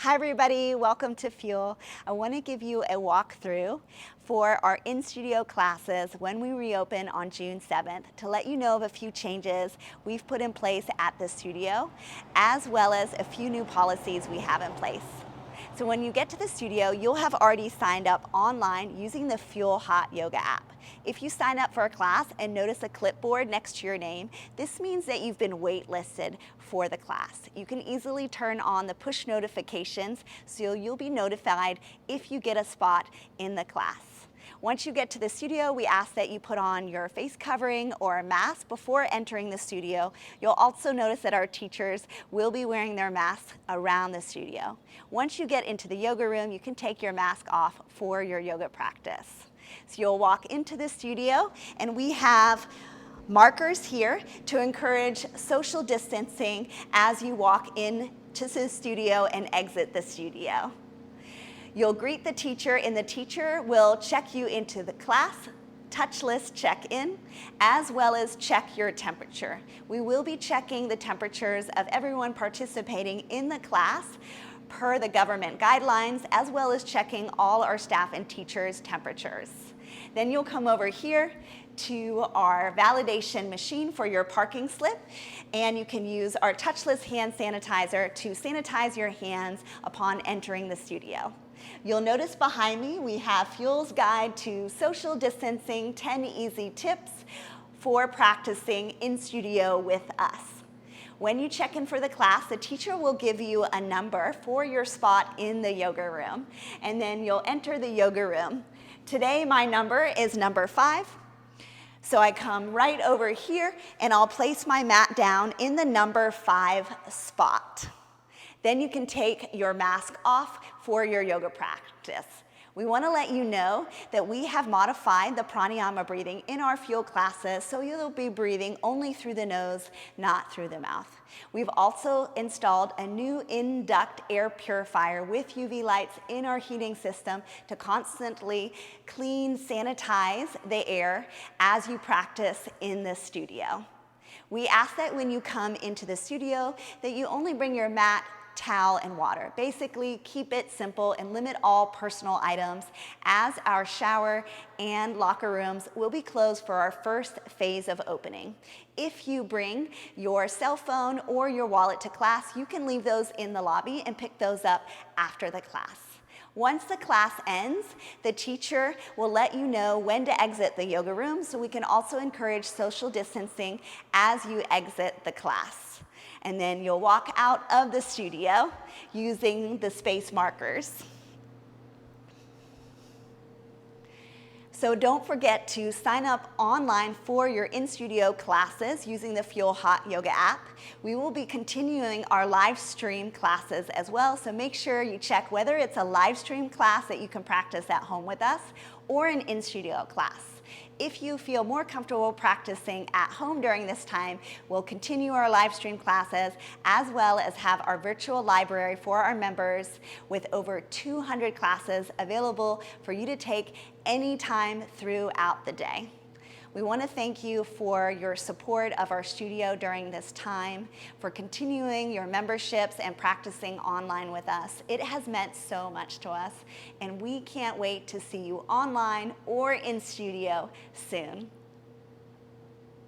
Hi everybody, welcome to Fuel. I want to give you a walkthrough for our in-studio classes when we reopen on June 7th to let you know of a few changes we've put in place at the studio, as well as a few new policies we have in place. So when you get to the studio, you'll have already signed up online using the Fuel Hot Yoga app. If you sign up for a class and notice a clipboard next to your name, this means that you've been waitlisted for the class. You can easily turn on the push notifications so you'll be notified if you get a spot in the class. Once you get to the studio, we ask that you put on your face covering or a mask before entering the studio. You'll also notice that our teachers will be wearing their masks around the studio. Once you get into the yoga room, you can take your mask off for your yoga practice. So you'll walk into the studio and we have markers here to encourage social distancing as you walk into the studio and exit the studio. You'll greet the teacher and the teacher will check you into the class, touchless check-in, as well as check your temperature. We will be checking the temperatures of everyone participating in the class per the government guidelines, as well as checking all our staff and teachers' temperatures. Then you'll come over here to our validation machine for your parking slip, and you can use our touchless hand sanitizer to sanitize your hands upon entering the studio. You'll notice behind me we have Fuel's Guide to Social Distancing 10 Easy Tips for Practicing in Studio with Us. When you check in for the class, the teacher will give you a number for your spot in the yoga room, and then you'll enter the yoga room. Today my number is number 5. So I come right over here and I'll place my mat down in the number 5 spot. Then you can take your mask off for your yoga practice. We want to let you know that we have modified the pranayama breathing in our Fuel classes, so you'll be breathing only through the nose, not through the mouth. We've also installed a new induct air purifier with UV lights in our heating system to constantly clean, sanitize the air as you practice in the studio. We ask that when you come into the studio that you only bring your mat, towel, and water. Basically, keep it simple and limit all personal items, as our shower and locker rooms will be closed for our first phase of opening. If you bring your cell phone or your wallet to class, you can leave those in the lobby and pick those up after the class. Once the class ends, the teacher will let you know when to exit the yoga room, so we can also encourage social distancing as you exit the class. And then you'll walk out of the studio using the space markers. So don't forget to sign up online for your in-studio classes using the Fuel Hot Yoga app. We will be continuing our live stream classes as well, so make sure you check whether it's a live stream class that you can practice at home with us or an in-studio class. If you feel more comfortable practicing at home during this time, we'll continue our live stream classes as well as have our virtual library for our members with over 200 classes available for you to take anytime throughout the day. We want to thank you for your support of our studio during this time, for continuing your memberships and practicing online with us. It has meant so much to us, and we can't wait to see you online or in studio soon.